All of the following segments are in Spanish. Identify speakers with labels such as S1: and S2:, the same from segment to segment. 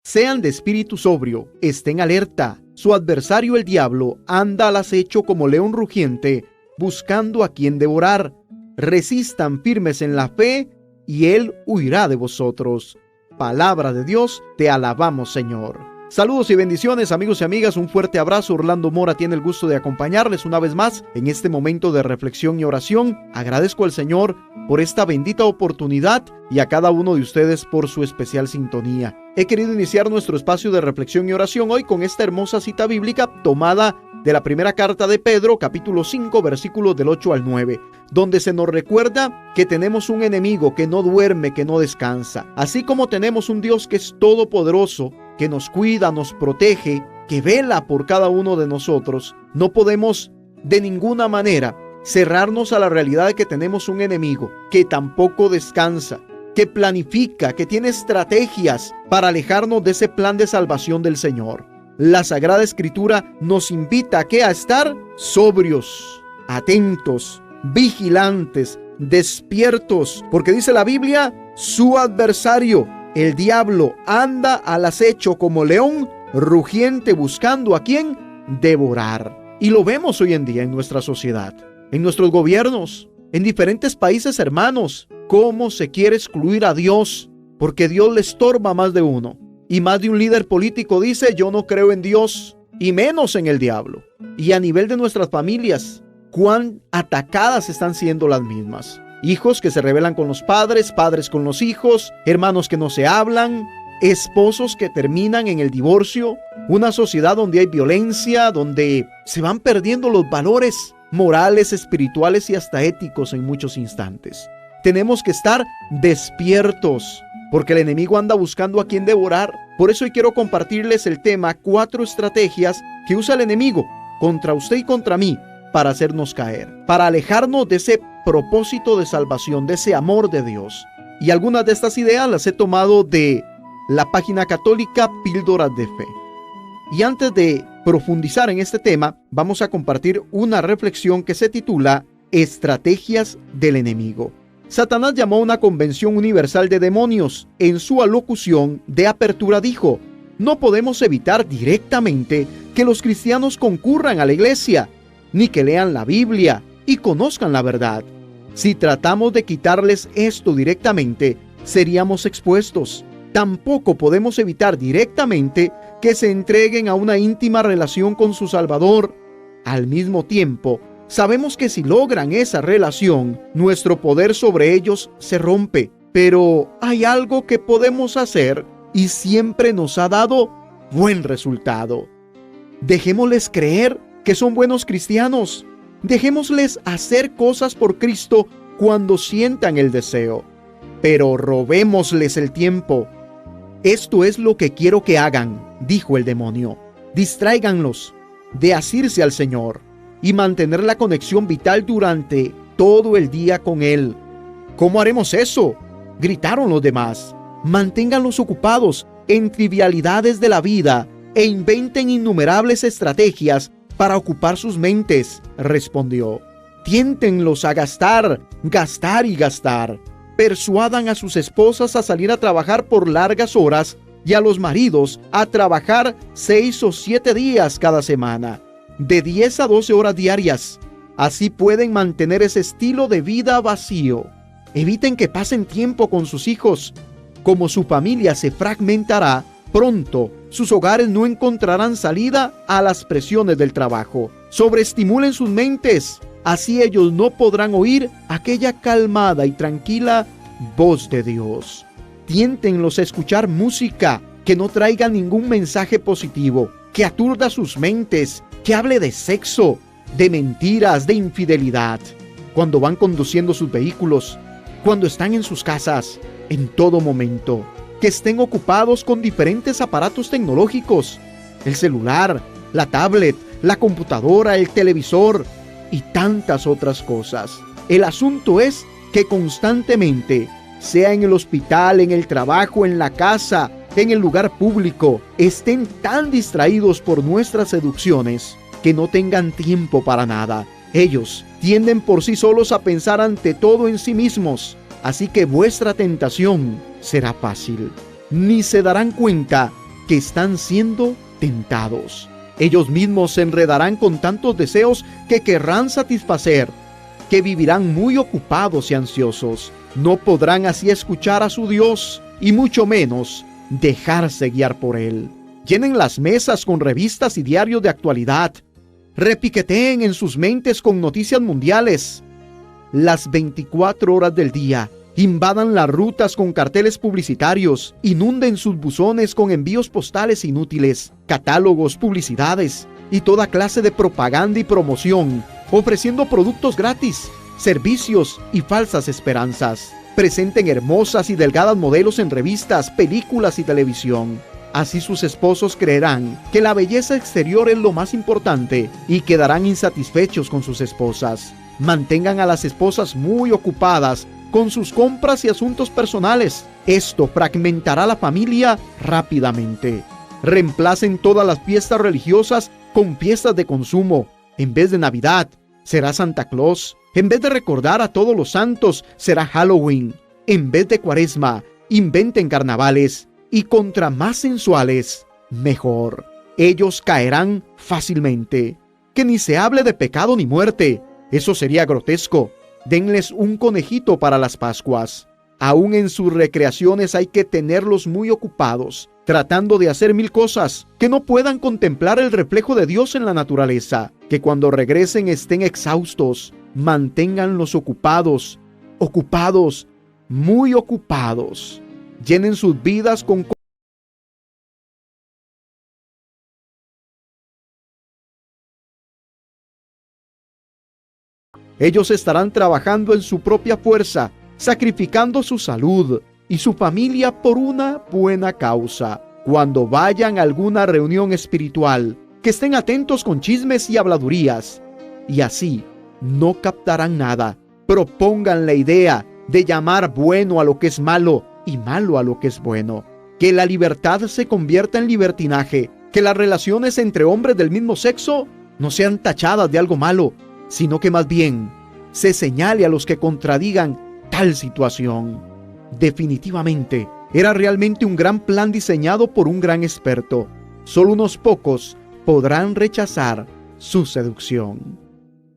S1: Sean de espíritu sobrio, estén alerta. Su adversario el diablo anda al acecho como león rugiente, buscando a quien devorar. Resistan firmes en la fe, y él huirá de vosotros. Palabra de Dios, te alabamos, Señor. Saludos y bendiciones, amigos y amigas. Un fuerte abrazo. Orlando Mora tiene el gusto de acompañarles una vez más en este momento de reflexión y oración. Agradezco al Señor por esta bendita oportunidad y a cada uno de ustedes por su especial sintonía. He querido iniciar nuestro espacio de reflexión y oración hoy con esta hermosa cita bíblica tomada de la primera carta de Pedro, capítulo 5, versículos del 8 al 9, donde se nos recuerda que tenemos un enemigo que no duerme, que no descansa. Así como tenemos un Dios que es todopoderoso, que nos cuida, nos protege, que vela por cada uno de nosotros, no podemos de ninguna manera cerrarnos a la realidad de que tenemos un enemigo que tampoco descansa, que planifica, que tiene estrategias para alejarnos de ese plan de salvación del Señor. La Sagrada Escritura nos invita ¿a qué? A estar sobrios, atentos, vigilantes, despiertos, porque dice la Biblia, su adversario, el diablo, anda al acecho como león rugiente buscando a quien devorar. Y lo vemos hoy en día en nuestra sociedad, en nuestros gobiernos, en diferentes países hermanos, cómo se quiere excluir a Dios, porque Dios le estorba a más de uno. Y más de un líder político dice, yo no creo en Dios, y menos en el diablo. Y a nivel de nuestras familias, cuán atacadas están siendo las mismas. Hijos que se rebelan con los padres, padres con los hijos, hermanos que no se hablan, esposos que terminan en el divorcio, una sociedad donde hay violencia, donde se van perdiendo los valores morales, espirituales y hasta éticos en muchos instantes. Tenemos que estar despiertos, porque el enemigo anda buscando a quien devorar. Por eso hoy quiero compartirles el tema 4 estrategias que usa el enemigo contra usted y contra mí para hacernos caer, para alejarnos de ese propósito de salvación, de ese amor de Dios. Y algunas de estas ideas las he tomado de la página católica Píldoras de Fe. Y antes de profundizar en este tema, vamos a compartir una reflexión que se titula Estrategias del enemigo. Satanás llamó a una convención universal de demonios. En su alocución de apertura dijo, no podemos evitar directamente que los cristianos concurran a la iglesia, ni que lean la Biblia y conozcan la verdad. Si tratamos de quitarles esto directamente, seríamos expuestos. Tampoco podemos evitar directamente que se entreguen a una íntima relación con su Salvador. Al mismo tiempo, sabemos que si logran esa relación, nuestro poder sobre ellos se rompe. Pero hay algo que podemos hacer y siempre nos ha dado buen resultado. Dejémosles creer que son buenos cristianos. Dejémosles hacer cosas por Cristo cuando sientan el deseo. Pero robémosles el tiempo. Esto es lo que quiero que hagan, dijo el demonio. Distráiganlos de asirse al Señor y mantener la conexión vital durante todo el día con Él. ¿Cómo haremos eso?, gritaron los demás. Manténganlos ocupados en trivialidades de la vida e inventen innumerables estrategias para ocupar sus mentes, respondió. Tiéntenlos a gastar, gastar y gastar. Persuadan a sus esposas a salir a trabajar por largas horas y a los maridos a trabajar 6 o 7 días cada semana, de 10 a 12 horas diarias. Así pueden mantener ese estilo de vida vacío. Eviten que pasen tiempo con sus hijos. Como su familia se fragmentará, pronto sus hogares no encontrarán salida a las presiones del trabajo. Sobreestimulen sus mentes. Así ellos no podrán oír aquella calmada y tranquila voz de Dios. Tiéntenlos a escuchar música que no traiga ningún mensaje positivo, que aturda sus mentes, que hable de sexo, de mentiras, de infidelidad. Cuando van conduciendo sus vehículos, cuando están en sus casas, en todo momento. Que estén ocupados con diferentes aparatos tecnológicos, el celular, la tablet, la computadora, el televisor y tantas otras cosas. El asunto es que constantemente, sea en el hospital, en el trabajo, en la casa, en el lugar público, estén tan distraídos por nuestras seducciones que no tengan tiempo para nada. Ellos tienden por sí solos a pensar ante todo en sí mismos, así que vuestra tentación será fácil. Ni se darán cuenta que están siendo tentados. Ellos mismos se enredarán con tantos deseos que querrán satisfacer, que vivirán muy ocupados y ansiosos. No podrán así escuchar a su Dios y mucho menos dejarse guiar por Él. Llenen las mesas con revistas y diarios de actualidad. Repiqueteen en sus mentes con noticias mundiales. Las 24 horas del día. Invadan las rutas con carteles publicitarios, inunden sus buzones con envíos postales inútiles, catálogos, publicidades y toda clase de propaganda y promoción, ofreciendo productos gratis, servicios y falsas esperanzas. Presenten hermosas y delgadas modelos en revistas, películas y televisión. Así sus esposos creerán que la belleza exterior es lo más importante y quedarán insatisfechos con sus esposas. Mantengan a las esposas muy ocupadas con sus compras y asuntos personales. Esto fragmentará la familia rápidamente. Reemplacen todas las fiestas religiosas con fiestas de consumo. En vez de Navidad, será Santa Claus. En vez de recordar a todos los santos, será Halloween. En vez de Cuaresma, inventen carnavales. Y contra más sensuales, mejor. Ellos caerán fácilmente. Que ni se hable de pecado ni muerte. Eso sería grotesco. Denles un conejito para las Pascuas. Aún en sus recreaciones hay que tenerlos muy ocupados, tratando de hacer mil cosas, que no puedan contemplar el reflejo de Dios en la naturaleza, que cuando regresen estén exhaustos. Manténganlos ocupados, muy ocupados. Llenen sus vidas con Ellos estarán trabajando en su propia fuerza, sacrificando su salud y su familia por una buena causa. Cuando vayan a alguna reunión espiritual, que estén atentos con chismes y habladurías, y así no captarán nada. Propongan la idea de llamar bueno a lo que es malo y malo a lo que es bueno. Que la libertad se convierta en libertinaje, que las relaciones entre hombres del mismo sexo no sean tachadas de algo malo, sino que más bien se señale a los que contradigan tal situación. Definitivamente, era realmente un gran plan diseñado por un gran experto. Solo unos pocos podrán rechazar su seducción.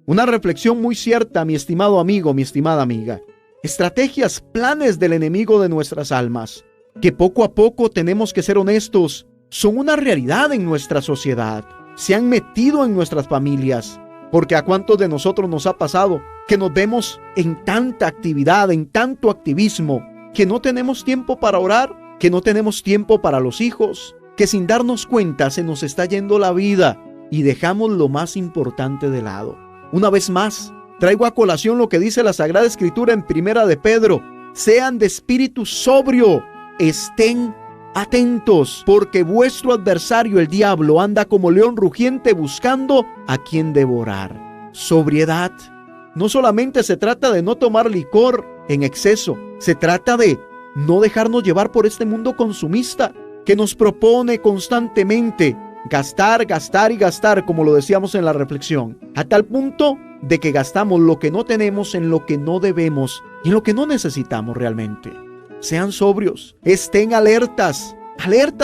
S1: Una reflexión muy cierta, mi estimado amigo, mi estimada amiga. Estrategias, planes del enemigo de nuestras almas, que poco a poco, tenemos que ser honestos, son una realidad en nuestra sociedad. Se han metido en nuestras familias. Porque a cuántos de nosotros nos ha pasado que nos vemos en tanta actividad, en tanto activismo, que no tenemos tiempo para orar, que no tenemos tiempo para los hijos, que sin darnos cuenta se nos está yendo la vida y dejamos lo más importante de lado. Una vez más, traigo a colación lo que dice la Sagrada Escritura en 1 de Pedro: sean de espíritu sobrio, estén atentos, porque vuestro adversario el diablo anda como león rugiente buscando a quien devorar. Sobriedad. No solamente se trata de no tomar licor en exceso, se trata de no dejarnos llevar por este mundo consumista que nos propone constantemente gastar, gastar y gastar, como lo decíamos en la reflexión, a tal punto de que gastamos lo que no tenemos en lo que no debemos y en lo que no necesitamos realmente. Sean sobrios, estén alertas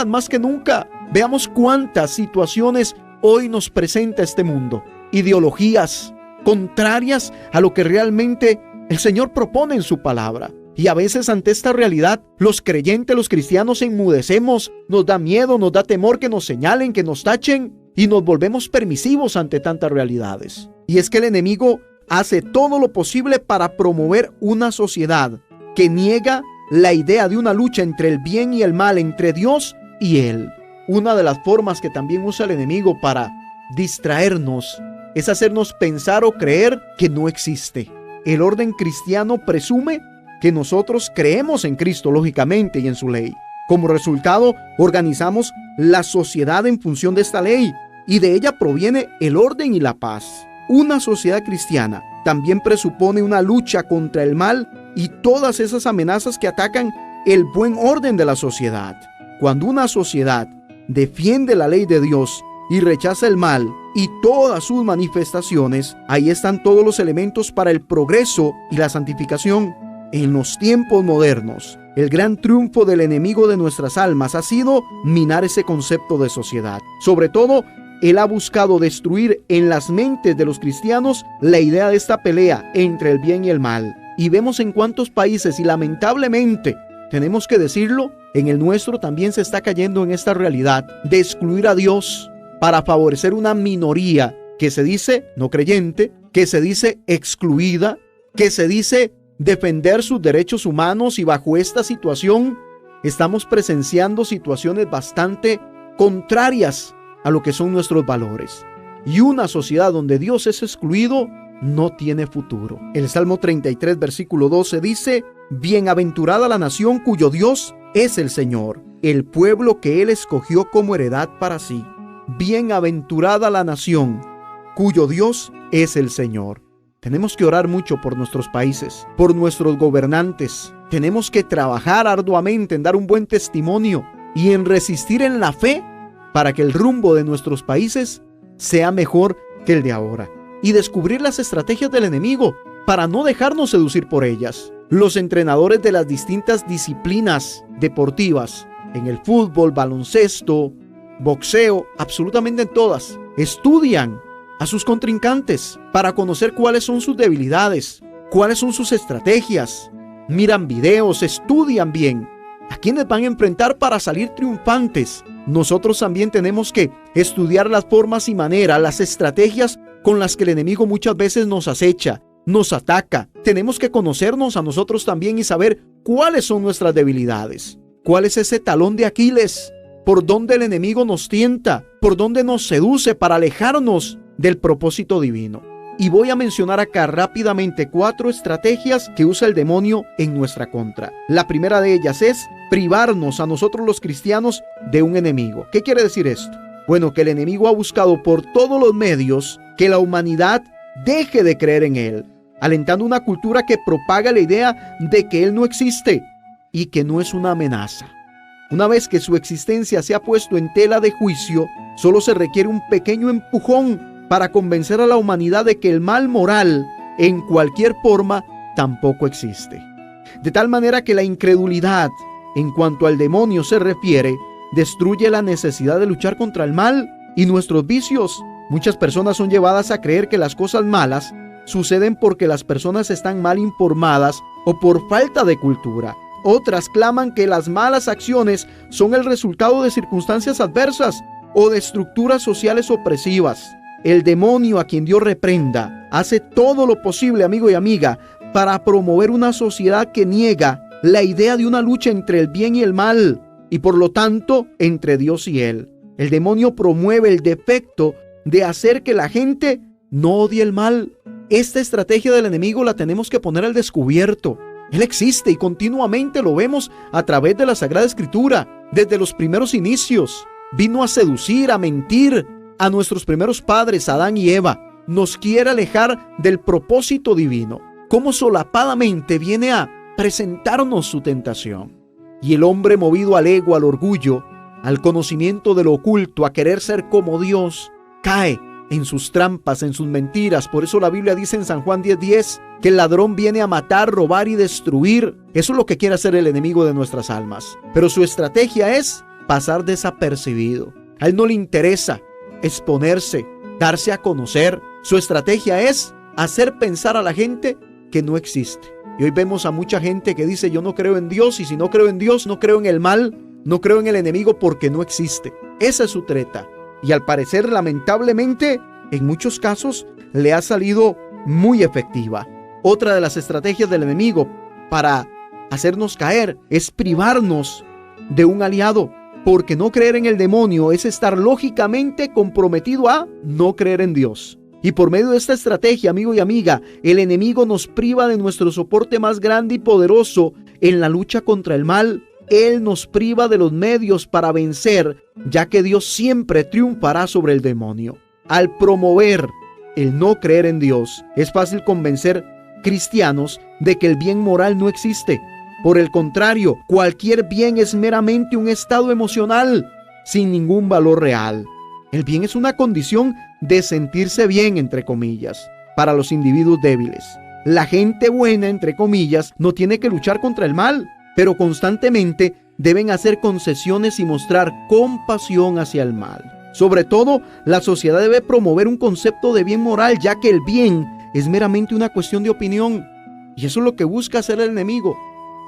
S1: más que nunca. Veamos cuántas situaciones hoy nos presenta este mundo. Ideologías contrarias a lo que realmente el Señor propone en su palabra. Y a veces ante esta realidad, los creyentes, los cristianos enmudecemos, nos da miedo, nos da temor que nos señalen, que nos tachen y nos volvemos permisivos ante tantas realidades. Y es que el enemigo hace todo lo posible para promover una sociedad que niega la idea de una lucha entre el bien y el mal, entre Dios y Él. Una de las formas que también usa el enemigo para distraernos es hacernos pensar o creer que no existe. El orden cristiano presume que nosotros creemos en Cristo, lógicamente, y en su ley. Como resultado, organizamos la sociedad en función de esta ley, y de ella proviene el orden y la paz. Una sociedad cristiana también presupone una lucha contra el mal y todas esas amenazas que atacan el buen orden de la sociedad. Cuando una sociedad defiende la ley de Dios y rechaza el mal y todas sus manifestaciones, ahí están todos los elementos para el progreso y la santificación. En los tiempos modernos, El gran triunfo del enemigo de nuestras almas ha sido minar ese concepto de sociedad. Sobre todo, él ha buscado destruir en las mentes de los cristianos la idea de esta pelea entre el bien y el mal. Y vemos en cuántos países, y lamentablemente, tenemos que decirlo, en el nuestro también se está cayendo en esta realidad de excluir a Dios para favorecer una minoría que se dice no creyente, que se dice excluida, que se dice defender sus derechos humanos, y bajo esta situación estamos presenciando situaciones bastante contrarias a lo que son nuestros valores. Y una sociedad donde Dios es excluido no tiene futuro. El Salmo 33, versículo 12 dice: bienaventurada la nación cuyo Dios es el Señor, el pueblo que Él escogió como heredad para sí. Bienaventurada la nación cuyo Dios es el Señor. Tenemos que orar mucho por nuestros países, por nuestros gobernantes. Tenemos que trabajar arduamente en dar un buen testimonio y en resistir en la fe para que el rumbo de nuestros países sea mejor que el de ahora. Y descubrir las estrategias del enemigo para no dejarnos seducir por ellas. Los entrenadores de las distintas disciplinas deportivas, en el fútbol, baloncesto, boxeo, absolutamente en todas, estudian a sus contrincantes para conocer cuáles son sus debilidades, cuáles son sus estrategias. Miran videos, estudian bien a quienes van a enfrentar para salir triunfantes. Nosotros también tenemos que estudiar las formas y maneras, las estrategias con las que el enemigo muchas veces nos acecha, nos ataca. Tenemos que conocernos a nosotros también y saber cuáles son nuestras debilidades. ¿Cuál es ese talón de Aquiles? ¿Por dónde el enemigo nos tienta? ¿Por dónde nos seduce para alejarnos del propósito divino? Y voy a mencionar acá rápidamente 4 estrategias que usa el demonio en nuestra contra. La primera de ellas es privarnos a nosotros los cristianos de un enemigo. ¿Qué quiere decir esto? Bueno, que el enemigo ha buscado por todos los medios que la humanidad deje de creer en él, alentando una cultura que propaga la idea de que él no existe y que no es una amenaza. Una vez que su existencia se ha puesto en tela de juicio, solo se requiere un pequeño empujón para convencer a la humanidad de que el mal moral, en cualquier forma, tampoco existe. De tal manera que la incredulidad, en cuanto al demonio se refiere, destruye la necesidad de luchar contra el mal y nuestros vicios. Muchas personas son llevadas a creer que las cosas malas suceden porque las personas están mal informadas o por falta de cultura. Otras claman que las malas acciones son el resultado de circunstancias adversas o de estructuras sociales opresivas. El demonio, a quien Dios reprenda, hace todo lo posible, amigo y amiga, para promover una sociedad que niega la idea de una lucha entre el bien y el mal, y por lo tanto, entre Dios y Él. El demonio promueve el defecto de hacer que la gente no odie el mal. Esta estrategia del enemigo la tenemos que poner al descubierto. Él existe y continuamente lo vemos a través de la Sagrada Escritura. Desde los primeros inicios, vino a seducir, a mentir a nuestros primeros padres, Adán y Eva. Nos quiere alejar del propósito divino. Cómo solapadamente viene a presentarnos su tentación. Y el hombre, movido al ego, al orgullo, al conocimiento de lo oculto, a querer ser como Dios, cae en sus trampas, en sus mentiras. Por eso la Biblia dice en San Juan 10:10 que el ladrón viene a matar, robar y destruir. Eso es lo que quiere hacer el enemigo de nuestras almas. Pero su estrategia es pasar desapercibido. A él no le interesa exponerse, darse a conocer. Su estrategia es hacer pensar a la gente que no existe. Y hoy vemos a mucha gente que dice: yo no creo en Dios, y si no creo en Dios, no creo en el mal, no creo en el enemigo porque no existe. Esa es su treta. Y al parecer, lamentablemente, en muchos casos le ha salido muy efectiva. Otra de las estrategias del enemigo para hacernos caer es privarnos de un aliado, porque no creer en el demonio es estar lógicamente comprometido a no creer en Dios. Y por medio de esta estrategia, amigo y amiga, el enemigo nos priva de nuestro soporte más grande y poderoso en la lucha contra el mal. Él nos priva de los medios para vencer, ya que Dios siempre triunfará sobre el demonio. Al promover el no creer en Dios, es fácil convencer cristianos de que el bien moral no existe. Por el contrario, cualquier bien es meramente un estado emocional, sin ningún valor real. El bien es una condición de sentirse bien, entre comillas, para los individuos débiles. La gente buena, entre comillas, no tiene que luchar contra el mal. pero constantemente deben hacer concesiones y mostrar compasión hacia el mal. Sobre todo, la sociedad debe promover un concepto de bien moral, ya que el bien es meramente una cuestión de opinión. Y eso es lo que busca hacer el enemigo,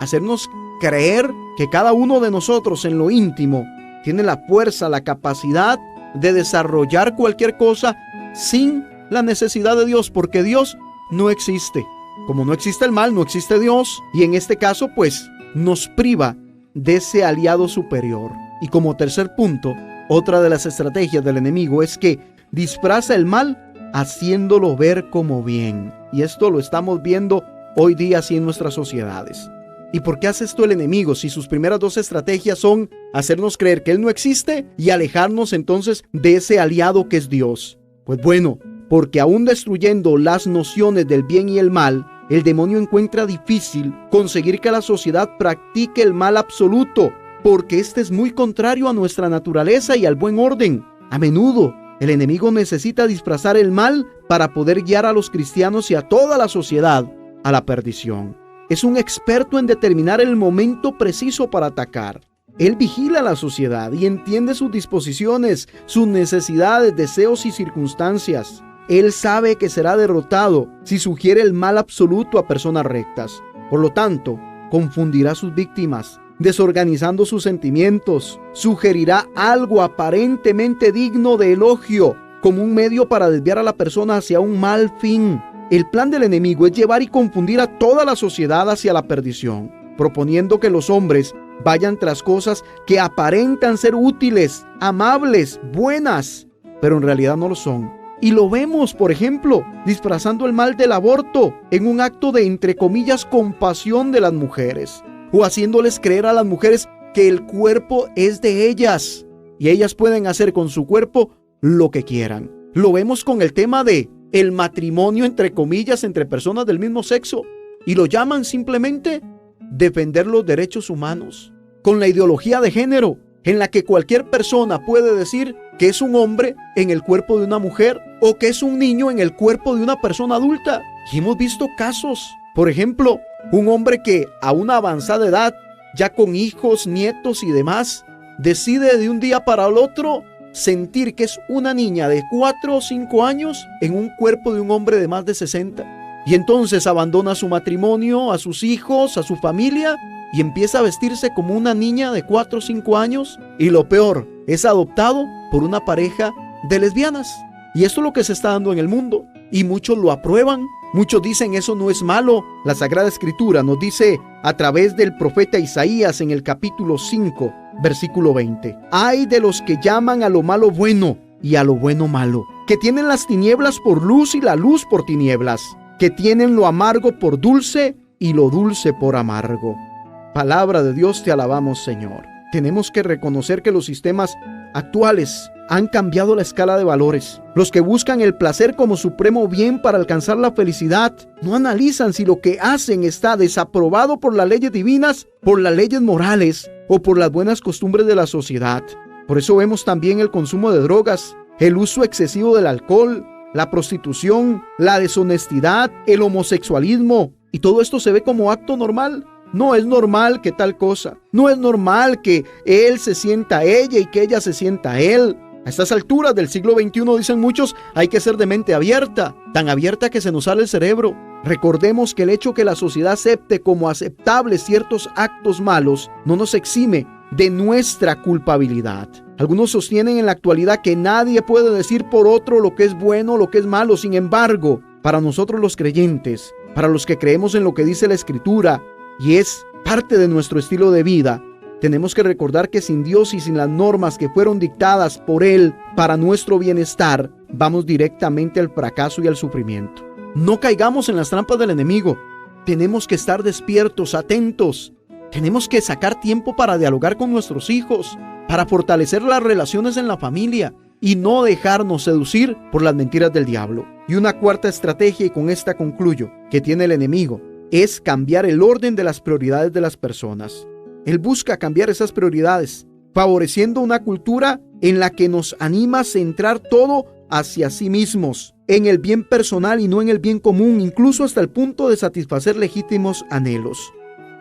S1: hacernos creer que cada uno de nosotros en lo íntimo tiene la fuerza, la capacidad de desarrollar cualquier cosa sin la necesidad de Dios, porque Dios no existe. Como no existe el mal, no existe Dios, y en este caso pues nos priva de ese aliado superior. Y como tercer punto, otra de las estrategias del enemigo es que disfraza el mal haciéndolo ver como bien. Y esto lo estamos viendo hoy día así en nuestras sociedades. ¿Y por qué hace esto el enemigo si sus primeras dos estrategias son hacernos creer que Él no existe y alejarnos entonces de ese aliado que es Dios? Pues bueno, porque aún destruyendo las nociones del bien y el mal, el demonio encuentra difícil conseguir que la sociedad practique el mal absoluto, porque este es muy contrario a nuestra naturaleza y al buen orden. A menudo, el enemigo necesita disfrazar el mal para poder guiar a los cristianos y a toda la sociedad a la perdición. Es un experto en determinar el momento preciso para atacar. Él vigila a la sociedad y entiende sus disposiciones, sus necesidades, deseos y circunstancias. Él sabe que será derrotado si sugiere el mal absoluto a personas rectas. Por lo tanto, confundirá a sus víctimas, desorganizando sus sentimientos. Sugerirá algo aparentemente digno de elogio, como un medio para desviar a la persona hacia un mal fin. El plan del enemigo es llevar y confundir a toda la sociedad hacia la perdición, proponiendo que los hombres vayan tras cosas que aparentan ser útiles, amables, buenas, pero en realidad no lo son. Y lo vemos, por ejemplo, disfrazando el mal del aborto en un acto de, entre comillas, compasión de las mujeres, o haciéndoles creer a las mujeres que el cuerpo es de ellas y ellas pueden hacer con su cuerpo lo que quieran. Lo vemos con el tema de el matrimonio, entre comillas, entre personas del mismo sexo, y lo llaman simplemente defender los derechos humanos, con la ideología de género, en la que cualquier persona puede decir que es un hombre en el cuerpo de una mujer o que es un niño en el cuerpo de una persona adulta. Y hemos visto casos, por ejemplo, un hombre que a una avanzada edad, ya con hijos, nietos y demás, decide de un día para el otro sentir que es una niña de 4 o 5 años en un cuerpo de un hombre de más de 60. Y entonces abandona su matrimonio, a sus hijos, a su familia, y empieza a vestirse como una niña de 4 o 5 años. Y lo peor, es adoptado por una pareja de lesbianas. Y esto es lo que se está dando en el mundo. Y muchos lo aprueban. Muchos dicen eso no es malo. La Sagrada Escritura nos dice a través del profeta Isaías en el capítulo 5, versículo 20. Ay de los que llaman a lo malo bueno y a lo bueno malo, que tienen las tinieblas por luz y la luz por tinieblas, que tienen lo amargo por dulce y lo dulce por amargo. Palabra de Dios, te alabamos, Señor. Tenemos que reconocer que los sistemas actuales han cambiado la escala de valores. Los que buscan el placer como supremo bien para alcanzar la felicidad no analizan si lo que hacen está desaprobado por las leyes divinas, por las leyes morales o por las buenas costumbres de la sociedad. Por eso vemos también el consumo de drogas, el uso excesivo del alcohol, la prostitución, la deshonestidad, el homosexualismo, y todo esto se ve como acto normal. No es normal que tal cosa. No es normal que él se sienta a ella y que ella se sienta a él. A estas alturas del siglo XXI, dicen muchos, hay que ser de mente abierta, tan abierta que se nos sale el cerebro. Recordemos que el hecho que la sociedad acepte como aceptables ciertos actos malos no nos exime de nuestra culpabilidad. Algunos sostienen en la actualidad que nadie puede decir por otro lo que es bueno o lo que es malo. Sin embargo, para nosotros los creyentes, para los que creemos en lo que dice la Escritura y es parte de nuestro estilo de vida, tenemos que recordar que sin Dios y sin las normas que fueron dictadas por Él para nuestro bienestar, vamos directamente al fracaso y al sufrimiento. No caigamos en las trampas del enemigo. Tenemos que estar despiertos, atentos. Tenemos que sacar tiempo para dialogar con nuestros hijos, para fortalecer las relaciones en la familia y no dejarnos seducir por las mentiras del diablo. Y una cuarta estrategia, y con esta concluyo, que tiene el enemigo, es cambiar el orden de las prioridades de las personas. Él busca cambiar esas prioridades, favoreciendo una cultura en la que nos anima a centrar todo hacia sí mismos, en el bien personal y no en el bien común, incluso hasta el punto de satisfacer legítimos anhelos.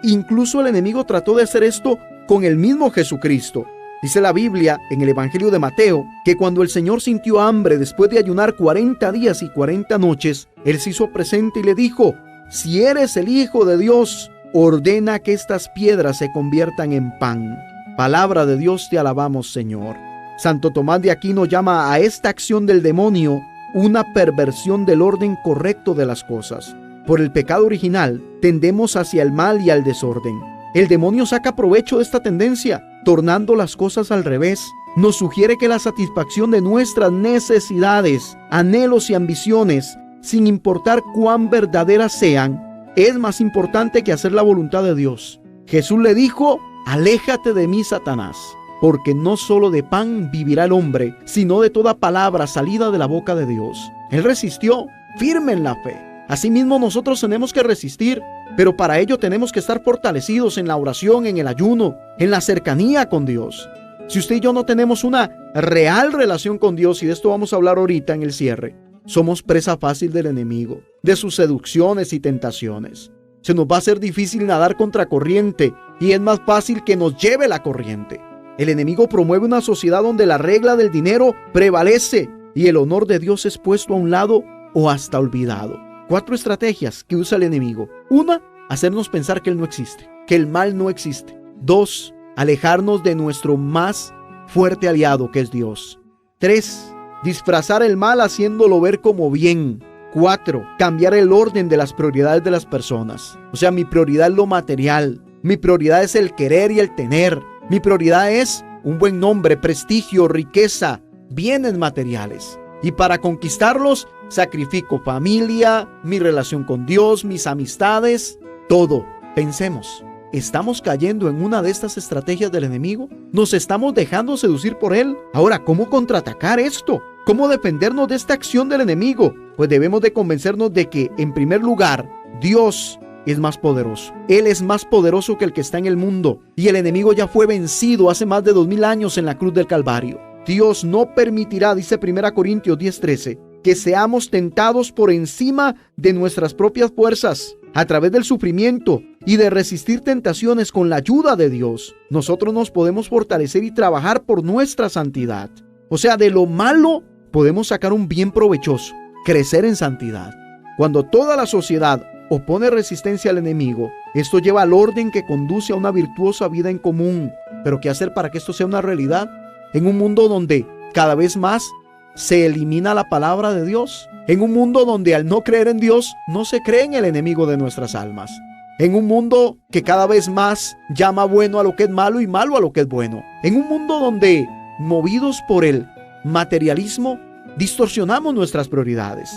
S1: Incluso el enemigo trató de hacer esto con el mismo Jesucristo. Dice la Biblia en el Evangelio de Mateo que cuando el Señor sintió hambre después de ayunar 40 días y 40 noches, Él se hizo presente y le dijo: si eres el Hijo de Dios, ordena que estas piedras se conviertan en pan. Palabra de Dios, te alabamos, Señor. Santo Tomás de Aquino llama a esta acción del demonio una perversión del orden correcto de las cosas. Por el pecado original, tendemos hacia el mal y al desorden. El demonio saca provecho de esta tendencia, tornando las cosas al revés. Nos sugiere que la satisfacción de nuestras necesidades, anhelos y ambiciones, sin importar cuán verdaderas sean, es más importante que hacer la voluntad de Dios. Jesús le dijo: aléjate de mí, Satanás, porque no solo de pan vivirá el hombre, sino de toda palabra salida de la boca de Dios. Él resistió, firme en la fe. Asimismo, nosotros tenemos que resistir, pero para ello tenemos que estar fortalecidos en la oración, en el ayuno, en la cercanía con Dios. Si usted y yo no tenemos una real relación con Dios, y de esto vamos a hablar ahorita en el cierre, somos presa fácil del enemigo, de sus seducciones y tentaciones. Se nos va a hacer difícil nadar contra corriente y es más fácil que nos lleve la corriente. El enemigo promueve una sociedad donde la regla del dinero prevalece y el honor de Dios es puesto a un lado o hasta olvidado. 4 estrategias que usa el enemigo. 1, hacernos pensar que Él no existe, que el mal no existe. 2, alejarnos de nuestro más fuerte aliado, que es Dios. 3, disfrazar el mal haciéndolo ver como bien. 4, cambiar el orden de las prioridades de las personas. O sea, mi prioridad es lo material, mi prioridad es el querer y el tener, mi prioridad es un buen nombre, prestigio, riqueza, bienes materiales. Y para conquistarlos, sacrifico familia, mi relación con Dios, mis amistades, todo. Pensemos, ¿estamos cayendo en una de estas estrategias del enemigo? ¿Nos estamos dejando seducir por él? Ahora, ¿cómo contraatacar esto? ¿Cómo defendernos de esta acción del enemigo? Pues debemos de convencernos de que, en primer lugar, Dios es más poderoso. Él es más poderoso que el que está en el mundo. Y el enemigo ya fue vencido hace más de 2000 años en la cruz del Calvario. Dios no permitirá, dice 1 Corintios 10:13, que seamos tentados por encima de nuestras propias fuerzas. A través del sufrimiento y de resistir tentaciones con la ayuda de Dios, nosotros nos podemos fortalecer y trabajar por nuestra santidad. O sea, de lo malo podemos sacar un bien provechoso, crecer en santidad. Cuando toda la sociedad opone resistencia al enemigo, esto lleva al orden que conduce a una virtuosa vida en común. ¿Pero qué hacer para que esto sea una realidad? En un mundo donde cada vez más se elimina la palabra de Dios. En un mundo donde al no creer en Dios, no se cree en el enemigo de nuestras almas. En un mundo que cada vez más llama bueno a lo que es malo y malo a lo que es bueno. En un mundo donde, movidos por el materialismo, distorsionamos nuestras prioridades.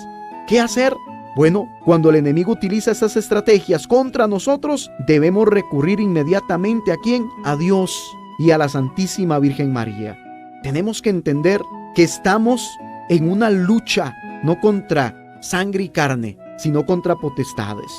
S1: ¿Qué hacer? Bueno, cuando el enemigo utiliza esas estrategias contra nosotros, debemos recurrir inmediatamente ¿a quién? A Dios y a la Santísima Virgen María. Tenemos que entender que estamos en una lucha, no contra sangre y carne, sino contra potestades.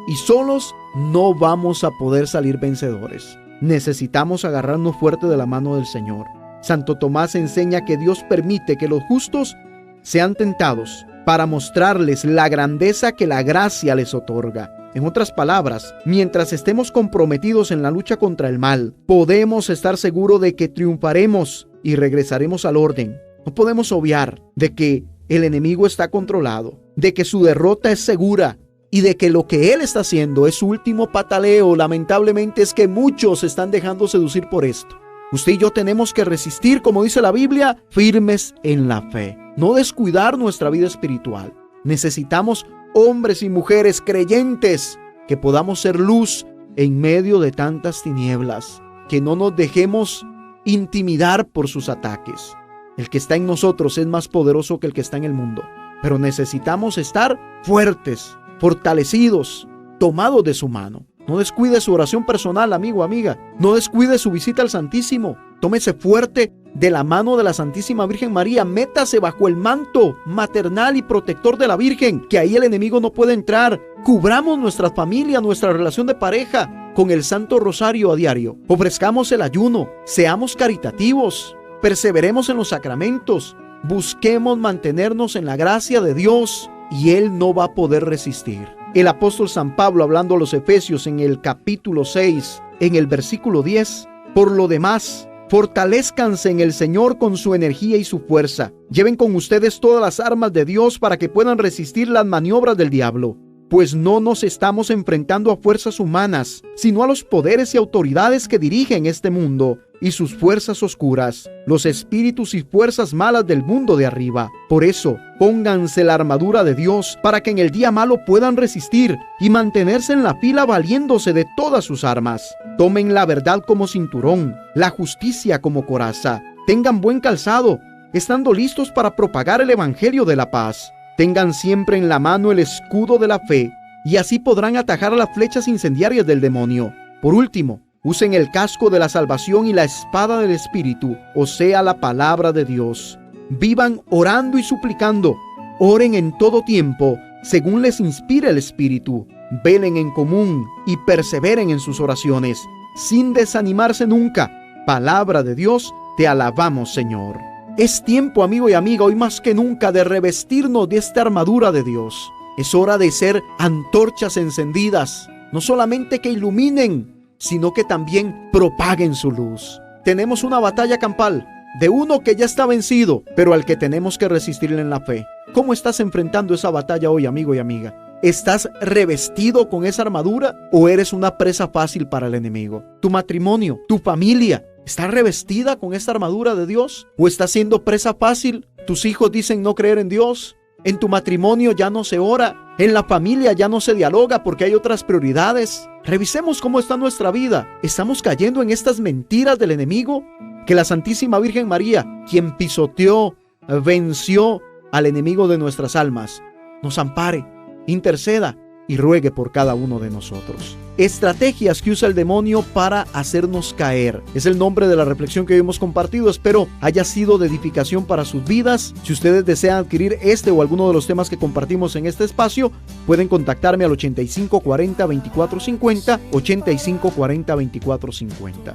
S1: Y solos no vamos a poder salir vencedores. Necesitamos agarrarnos fuerte de la mano del Señor. Santo Tomás enseña que Dios permite que los justos sean tentados para mostrarles la grandeza que la gracia les otorga. En otras palabras, mientras estemos comprometidos en la lucha contra el mal, podemos estar seguros de que triunfaremos y regresaremos al orden. No podemos obviar de que el enemigo está controlado, de que su derrota es segura y de que lo que él está haciendo es su último pataleo. Lamentablemente es que muchos se están dejando seducir por esto. Usted y yo tenemos que resistir, como dice la Biblia, firmes en la fe. No descuidar nuestra vida espiritual. Necesitamos hombres y mujeres creyentes que podamos ser luz en medio de tantas tinieblas. Que no nos dejemos intimidar por sus ataques. El que está en nosotros es más poderoso que el que está en el mundo. Pero necesitamos estar fuertes, fortalecidos, tomados de su mano. No descuide su oración personal, amigo, amiga. No descuide su visita al Santísimo. Tómese fuerte de la mano de la Santísima Virgen María. Métase bajo el manto maternal y protector de la Virgen, que ahí el enemigo no puede entrar. Cubramos nuestra familia, nuestra relación de pareja con el Santo Rosario a diario. Ofrezcamos el ayuno. Seamos caritativos. Perseveremos en los sacramentos. Busquemos mantenernos en la gracia de Dios y Él no va a poder resistir. El apóstol San Pablo, hablando a los Efesios en el capítulo 6, en el versículo 10, por lo demás, fortalézcanse en el Señor con su energía y su fuerza. Lleven con ustedes todas las armas de Dios para que puedan resistir las maniobras del diablo. Pues no nos estamos enfrentando a fuerzas humanas, sino a los poderes y autoridades que dirigen este mundo y sus fuerzas oscuras, los espíritus y fuerzas malas del mundo de arriba. Por eso, pónganse la armadura de Dios para que en el día malo puedan resistir y mantenerse en la fila valiéndose de todas sus armas. Tomen la verdad como cinturón, la justicia como coraza. Tengan buen calzado, estando listos para propagar el evangelio de la paz. Tengan siempre en la mano el escudo de la fe, y así podrán atajar a las flechas incendiarias del demonio. Por último, usen el casco de la salvación y la espada del Espíritu, o sea, la palabra de Dios. Vivan orando y suplicando. Oren en todo tiempo, según les inspire el Espíritu. Velen en común y perseveren en sus oraciones, sin desanimarse nunca. Palabra de Dios, te alabamos, Señor. Es tiempo, amigo y amiga, hoy más que nunca, de revestirnos de esta armadura de Dios. Es hora de ser antorchas encendidas, no solamente que iluminen, sino que también propaguen su luz. Tenemos una batalla campal de uno que ya está vencido, pero al que tenemos que resistirle en la fe. ¿Cómo estás enfrentando esa batalla hoy, amigo y amiga? ¿Estás revestido con esa armadura o eres una presa fácil para el enemigo? ¿Tu matrimonio, tu familia, está revestida con esta armadura de Dios? ¿O está siendo presa fácil? ¿Tus hijos dicen no creer en Dios? ¿En tu matrimonio ya no se ora? ¿En la familia ya no se dialoga porque hay otras prioridades? Revisemos cómo está nuestra vida. ¿Estamos cayendo en estas mentiras del enemigo? Que la Santísima Virgen María, quien pisoteó, venció al enemigo de nuestras almas, nos ampare, interceda y ruegue por cada uno de nosotros. Estrategias que usa el demonio para hacernos caer. Es el nombre de la reflexión que hoy hemos compartido. Espero haya sido de edificación para sus vidas. Si ustedes desean adquirir este o alguno de los temas que compartimos en este espacio, pueden contactarme al 8540-2450, 8540-2450.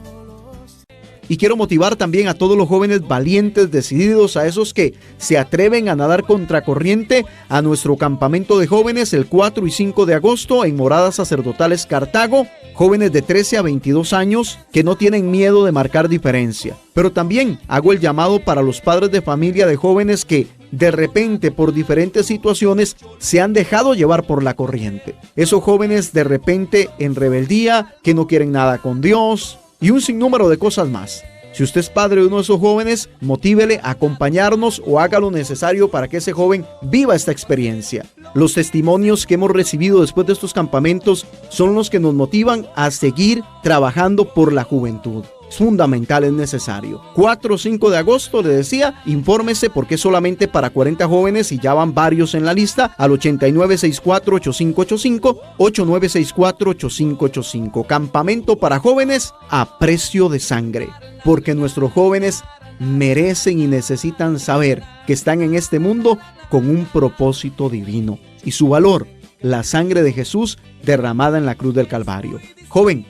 S1: Y quiero motivar también a todos los jóvenes valientes, decididos, a esos que se atreven a nadar contracorriente, a nuestro campamento de jóvenes el 4 y 5 de agosto en Moradas Sacerdotales Cartago. Jóvenes de 13 a 22 años que no tienen miedo de marcar diferencia. Pero también hago el llamado para los padres de familia de jóvenes que de repente por diferentes situaciones se han dejado llevar por la corriente. Esos jóvenes de repente en rebeldía, que no quieren nada con Dios y un sinnúmero de cosas más. Si usted es padre de uno de esos jóvenes, motívele a acompañarnos o haga lo necesario para que ese joven viva esta experiencia. Los testimonios que hemos recibido después de estos campamentos son los que nos motivan a seguir trabajando por la juventud. Es fundamental, es necesario. 4 o 5 de agosto, le decía, infórmese porque es solamente para 40 jóvenes y ya van varios en la lista, al 8964-8585, 8964-8585. Campamento para jóvenes a precio de sangre, porque nuestros jóvenes merecen y necesitan saber que están en este mundo con un propósito divino y su valor, la sangre de Jesús derramada en la cruz del Calvario. Joven,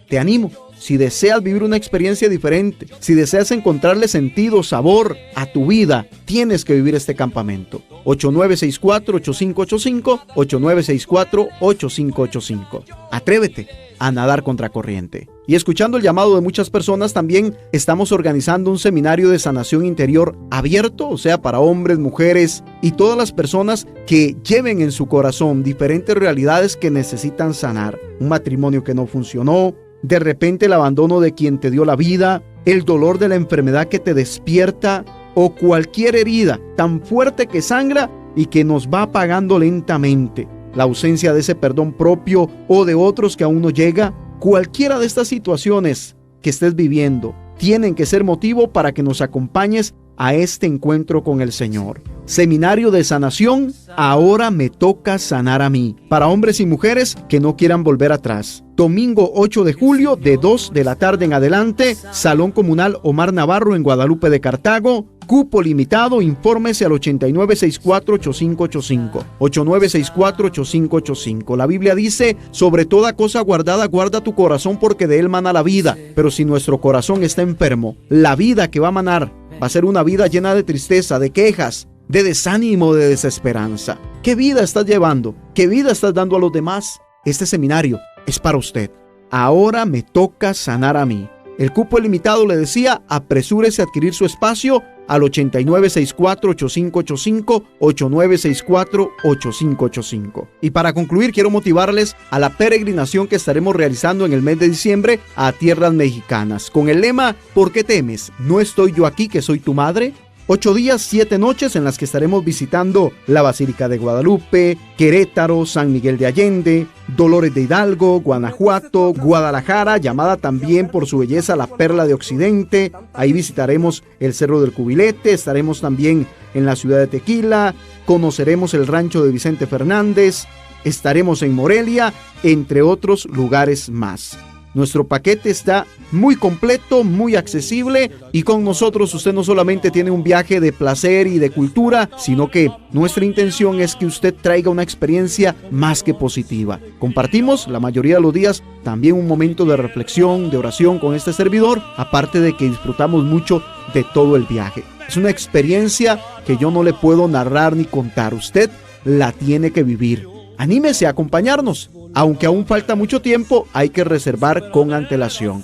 S1: te animo. Si deseas vivir una experiencia diferente, si deseas encontrarle sentido, sabor a tu vida, tienes que vivir este campamento. 8964-8585, 8964-8585. Atrévete a nadar contracorriente. Y escuchando el llamado de muchas personas, también estamos organizando un seminario de sanación interior abierto, o sea, para hombres, mujeres y todas las personas que lleven en su corazón diferentes realidades que necesitan sanar. Un matrimonio que no funcionó, de repente el abandono de quien te dio la vida, el dolor de la enfermedad que te despierta o cualquier herida tan fuerte que sangra y que nos va apagando lentamente, la ausencia de ese perdón propio o de otros que aún no llega. Cualquiera de estas situaciones que estés viviendo tienen que ser motivo para que nos acompañes a este encuentro con el Señor. Seminario de sanación, ahora me toca sanar a mí. Para hombres y mujeres que no quieran volver atrás. Domingo 8 de julio de 2 de la tarde en adelante, Salón Comunal Omar Navarro en Guadalupe de Cartago. Cupo limitado, infórmese al 8964-8585, 8964-8585. La Biblia dice, sobre toda cosa guardada, guarda tu corazón porque de él mana la vida. Pero si nuestro corazón está enfermo, la vida que va a manar va a ser una vida llena de tristeza, de quejas, de desánimo, de desesperanza. ¿Qué vida estás llevando? ¿Qué vida estás dando a los demás? Este seminario es para usted. Ahora me toca sanar a mí. El cupo es limitado, le decía, apresúrese a adquirir su espacio al 8964-8585, 8964-8585. Y para concluir, quiero motivarles a la peregrinación que estaremos realizando en el mes de diciembre a tierras mexicanas, con el lema ¿Por qué temes? ¿No estoy yo aquí que soy tu madre? 8 días, 7 noches en las que estaremos visitando la Basílica de Guadalupe, Querétaro, San Miguel de Allende, Dolores de Hidalgo, Guanajuato, Guadalajara, llamada también por su belleza la Perla de Occidente. Ahí visitaremos el Cerro del Cubilete, estaremos también en la ciudad de Tequila, conoceremos el rancho de Vicente Fernández, estaremos en Morelia, entre otros lugares más. Nuestro paquete está muy completo, muy accesible, y con nosotros usted no solamente tiene un viaje de placer y de cultura, sino que nuestra intención es que usted traiga una experiencia más que positiva. Compartimos la mayoría de los días también un momento de reflexión, de oración con este servidor, aparte de que disfrutamos mucho de todo el viaje. Es una experiencia que yo no le puedo narrar ni contar, usted la tiene que vivir. Anímese a acompañarnos. Aunque aún falta mucho tiempo, hay que reservar con antelación.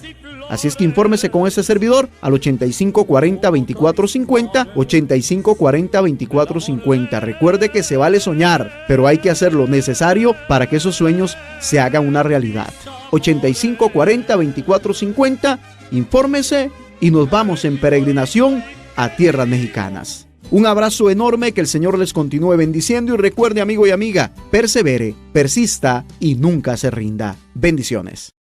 S1: Así es que infórmese con este servidor al 8540-2450, 8540-2450. Recuerde que se vale soñar, pero hay que hacer lo necesario para que esos sueños se hagan una realidad. 8540-2450, infórmese y nos vamos en peregrinación a tierras mexicanas. Un abrazo enorme, que el Señor les continúe bendiciendo y recuerde, amigo y amiga, persevere, persista y nunca se rinda. Bendiciones.